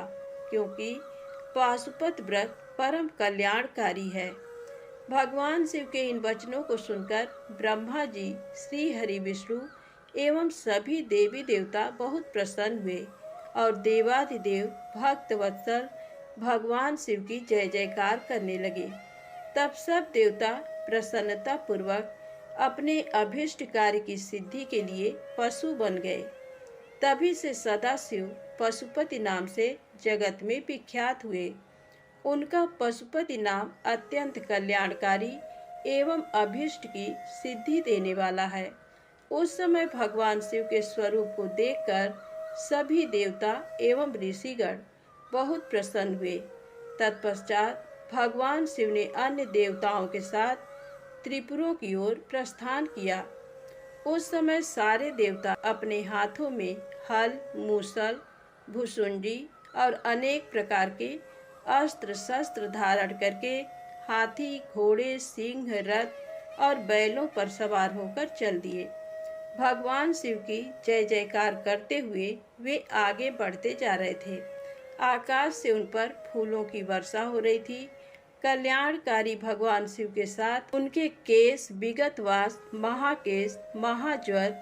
क्योंकि पाशुपत व्रत परम कल्याणकारी है। भगवान शिव के इन वचनों को सुनकर ब्रह्मा जी, श्री हरि विष्णु एवं सभी देवी देवता बहुत प्रसन्न हुए और देवाधिदेव भक्त वत्सल भगवान शिव की जय जयकार करने लगे। तब सब देवता प्रसन्नता पूर्वक अपने अभिष्ट कार्य की सिद्धि के लिए पशु बन गए। तभी से सदाशिव पशुपति नाम से जगत में विख्यात हुए। उनका पशुपति नाम अत्यंत कल्याणकारी एवं अभिष्ट की सिद्धि देने वाला है। उस समय भगवान शिव के स्वरूप को देखकर सभी देवता एवं ऋषिगण बहुत प्रसन्न हुए। तत्पश्चात भगवान शिव ने अन्य देवताओं के साथ त्रिपुरों की ओर प्रस्थान किया। उस समय सारे देवता अपने हाथों में हल, मूसल, भुसुंडी और अनेक प्रकार के अस्त्र शस्त्र धारण करके हाथी, घोड़े, सिंह, रथ और बैलों पर सवार होकर चल दिए। भगवान शिव की जय जयकार करते हुए वे आगे बढ़ते जा रहे थे। आकाश से उन पर फूलों की वर्षा हो रही थी। कल्याणकारी भगवान शिव के साथ उनके केश विगतवास, महाकेश, महाज्वर,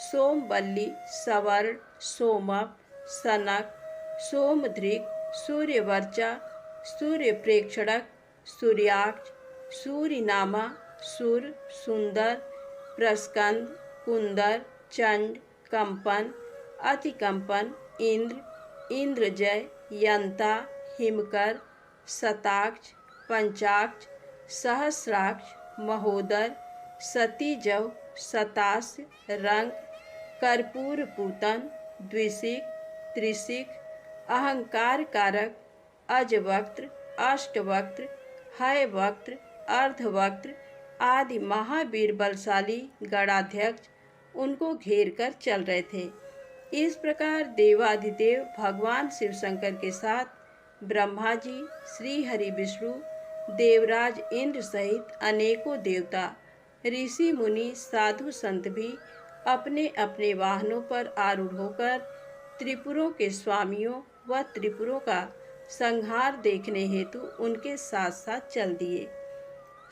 सोमवल्ली, सवर्ण, सोमप, सनक, सोमधृक, सूर्यवर्चा, सूर्य प्रेक्षणक, सूर्याक्ष, सूर्यनामा, सुर, सुंदर, प्रस्कंद, कुंदर, चंड, कंपन, अतिकंपन, इंद्र, इंद्रजय, यंता, हिमकर, शताक्ष, पंचाक्ष, सहस्राक्ष, महोदर, सतीजव, शतास्य, रंग, कर्पूर पूतन, द्विशिक, त्रिशिक, अहंकार कारक, अजवक्त्र, अष्टवक्त्र, हयवक्त्र, अर्धवक्त्र आदि महावीर बलशाली गणाध्यक्ष उनको घेर कर चल रहे थे। इस प्रकार देवाधिदेव भगवान शिव शंकर के साथ ब्रह्मा जी, श्री हरि विष्णु, देवराज इंद्र सहित अनेकों देवता, ऋषि मुनि, साधु संत भी अपने अपने वाहनों पर आरूढ़ होकर त्रिपुरों के स्वामियों व त्रिपुरों का संहार देखने हेतु उनके साथ साथ चल दिए।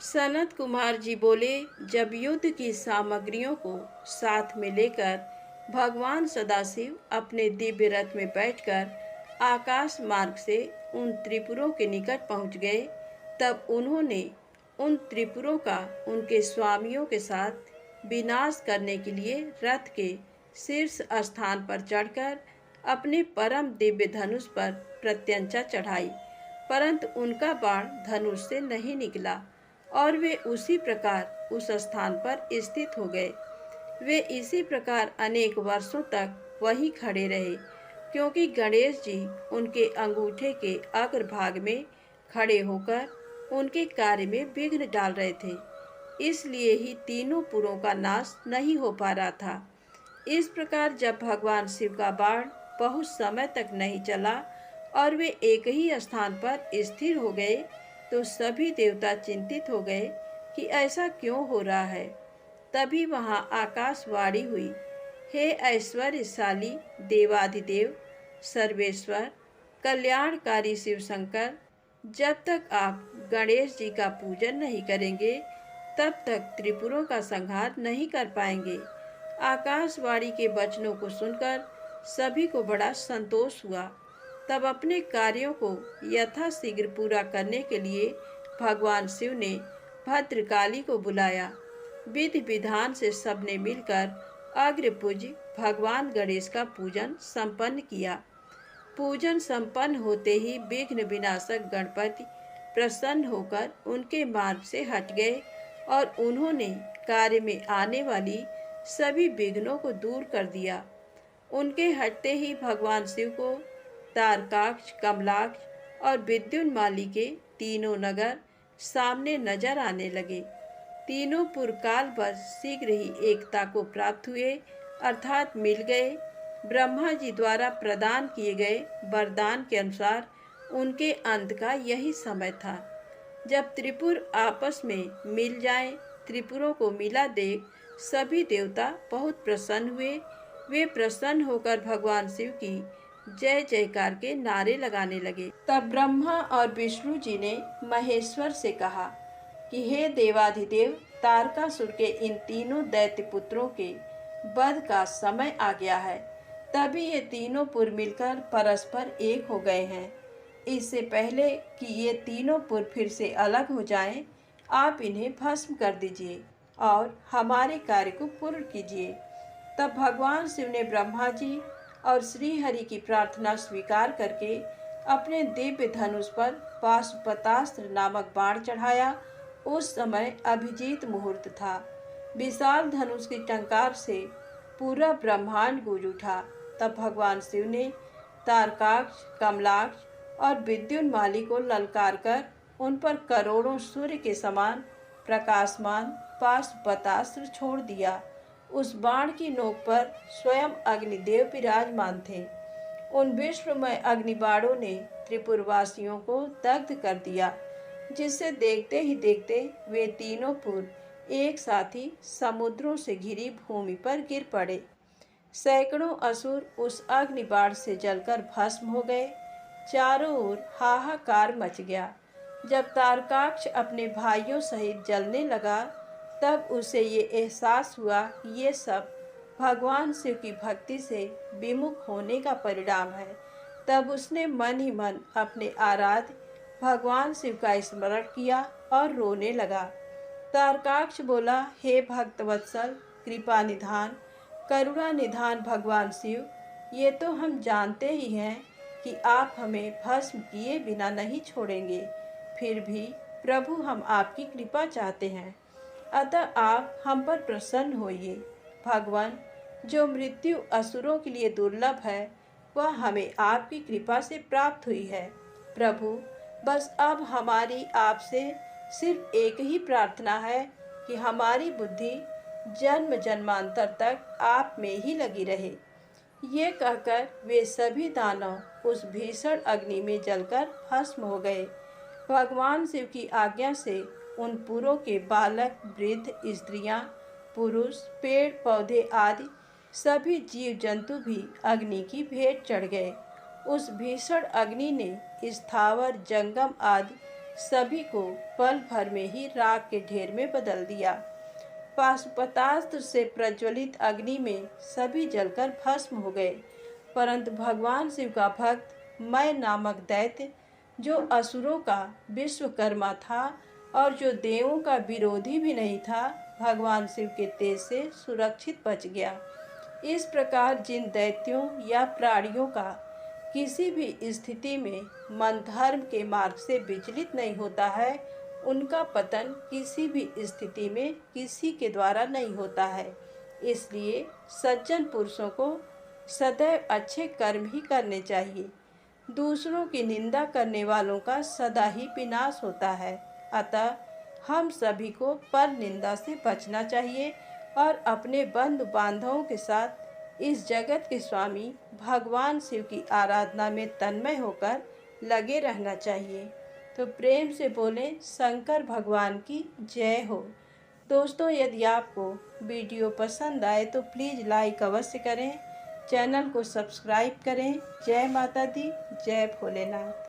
सनत कुमार जी बोले, जब युद्ध की सामग्रियों को साथ में लेकर भगवान सदाशिव अपने दिव्य रथ में बैठकर आकाश मार्ग से उन त्रिपुरों के निकट पहुंच गए, तब उन्होंने उन त्रिपुरों का उनके स्वामियों के साथ विनाश करने के लिए रथ के शीर्ष स्थान पर चढ़कर अपने परम दिव्य धनुष पर प्रत्यंचा चढ़ाई, परंतु उनका बाण धनुष से नहीं निकला और वे उसी प्रकार उस स्थान पर स्थित हो गए। वे इसी प्रकार अनेक वर्षों तक वहीं खड़े रहे, क्योंकि गणेश जी उनके अंगूठे के अग्रभाग में खड़े होकर उनके कार्य में विघ्न डाल रहे थे। इसलिए ही तीनों पुरों का नाश नहीं हो पा रहा था। इस प्रकार जब भगवान शिव का बाण बहुत समय तक नहीं चला और वे एक ही स्थान पर स्थिर हो गए तो सभी देवता चिंतित हो गए कि ऐसा क्यों हो रहा है। तभी वहाँ आकाशवाणी हुई, हे ऐश्वर्यशाली देवाधिदेव सर्वेश्वर कल्याणकारी शिव शंकर, जब तक आप गणेश जी का पूजन नहीं करेंगे तब तक त्रिपुरों का संहार नहीं कर पाएंगे। आकाशवाणी के वचनों को सुनकर सभी को बड़ा संतोष हुआ। तब अपने कार्यों को यथाशीघ्र पूरा करने के लिए भगवान शिव ने भद्रकाली को बुलाया। विधि विधान से सबने मिलकर अग्रपूज्य भगवान गणेश का पूजन संपन्न किया। पूजन संपन्न होते ही विघ्न विनाशक गणपति प्रसन्न होकर उनके मार्ग से हट गए और उन्होंने कार्य में आने वाली सभी विघ्नों को दूर कर दिया। उनके हटते ही भगवान शिव को तारकाक्ष, कमलाक्ष और विद्युन्माली के तीनों नगर सामने नजर आने लगे। तीनों पुरकाल वर्ष शीघ्र ही एकता को प्राप्त हुए अर्थात मिल गए। ब्रह्मा जी द्वारा प्रदान किए गए वरदान के अनुसार उनके अंत का यही समय था। जब त्रिपुर आपस में मिल जाएं, त्रिपुरों को मिला देख सभी देवता बहुत प्रसन्न हुए। वे प्रसन्न होकर भगवान शिव की जय जयकार के नारे लगाने लगे। तब ब्रह्मा और विष्णु जी ने महेश्वर से कहा कि हे देवाधिदेव, तारकासुर के इन तीनों दैत्य पुत्रों के वध का समय आ गया है। तभी ये तीनों पुर मिलकर परस्पर एक हो गए हैं। इससे पहले कि ये तीनों पुर फिर से अलग हो जाएं, आप इन्हें भस्म कर दीजिए और हमारे कार्य को पूर्ण कीजिए। तब भगवान शिव ने ब्रह्मा जी और श्री हरि की प्रार्थना स्वीकार करके अपने दिव्य धनुष पर पाशुपतास्त्र नामक बाण चढ़ाया। उस समय अभिजीत मुहूर्त था। विशाल धनुष की टंकार से पूरा ब्रह्मांड गूंज उठा। तब भगवान शिव ने तारकाक्ष, कमलाक्ष और विद्युन्माली को ललकार कर उन पर करोड़ों सूर्य के समान प्रकाशमान पाशुपतास्त्र छोड़ दिया। उस बाण की नोक पर स्वयं अग्निदेव विराजमान थे। उन विश्वमय अग्निबाणों ने त्रिपुरवासियों को दग्ध कर दिया, जिससे देखते ही देखते वे तीनों पुर एक साथ ही समुद्रों से घिरी भूमि पर गिर पड़े। सैकड़ों असुर उस अग्निबाण से जलकर भस्म हो गए। चारों ओर हाहाकार मच गया। जब तारकाक्ष अपने भाइयों सहित जलने लगा तब उसे ये एहसास हुआ कि ये सब भगवान शिव की भक्ति से विमुख होने का परिणाम है। तब उसने मन ही मन अपने आराध्य भगवान शिव का स्मरण किया और रोने लगा। तारकाक्ष बोला, हे भक्तवत्सल, कृपा निधान, करुणा निधान भगवान शिव, ये तो हम जानते ही हैं कि आप हमें भस्म किए बिना नहीं छोड़ेंगे। फिर भी प्रभु, हम आपकी कृपा चाहते हैं, अतः आप हम पर प्रसन्न होइए। भगवान, जो मृत्यु असुरों के लिए दुर्लभ है वह हमें आपकी कृपा से प्राप्त हुई है। प्रभु, बस अब हमारी आपसे सिर्फ एक ही प्रार्थना है कि हमारी बुद्धि जन्म जन्मांतर तक आप में ही लगी रहे। ये कहकर वे सभी दानव उस भीषण अग्नि में जलकर भस्म हो गए। भगवान शिव की आज्ञा से उन पुरों के बालक, वृद्ध, स्त्रियां, पुरुष, पेड़ पौधे आदि सभी जीव जंतु भी अग्नि की भेंट चढ़ गए। उस भीषण अग्नि ने स्थावर, जंगम आदि सभी को पल भर में ही राख के ढेर में बदल दिया। पाशुपतास्त्र से प्रज्वलित अग्नि में सभी जलकर भस्म हो गए। परंतु भगवान शिव का भक्त मैं नामक दैत्य, जो असुरों का विश्वकर्मा था और जो देवों का विरोधी भी नहीं था, भगवान शिव के तेज से सुरक्षित बच गया। इस प्रकार जिन दैत्यों या प्राणियों का किसी भी स्थिति में मन धर्म के मार्ग से विचलित नहीं होता है, उनका पतन किसी भी स्थिति में किसी के द्वारा नहीं होता है। इसलिए सज्जन पुरुषों को सदैव अच्छे कर्म ही करने चाहिए। दूसरों की निंदा करने वालों का सदा ही विनाश होता है। अतः हम सभी को पर निंदा से बचना चाहिए और अपने बंधु बांधवों के साथ इस जगत के स्वामी भगवान शिव की आराधना में तन्मय होकर लगे रहना चाहिए। तो प्रेम से बोले शंकर भगवान की जय हो। दोस्तों, यदि आपको वीडियो पसंद आए तो प्लीज़ लाइक अवश्य करें, चैनल को सब्सक्राइब करें। जय माता दी, जय भोलेनाथ।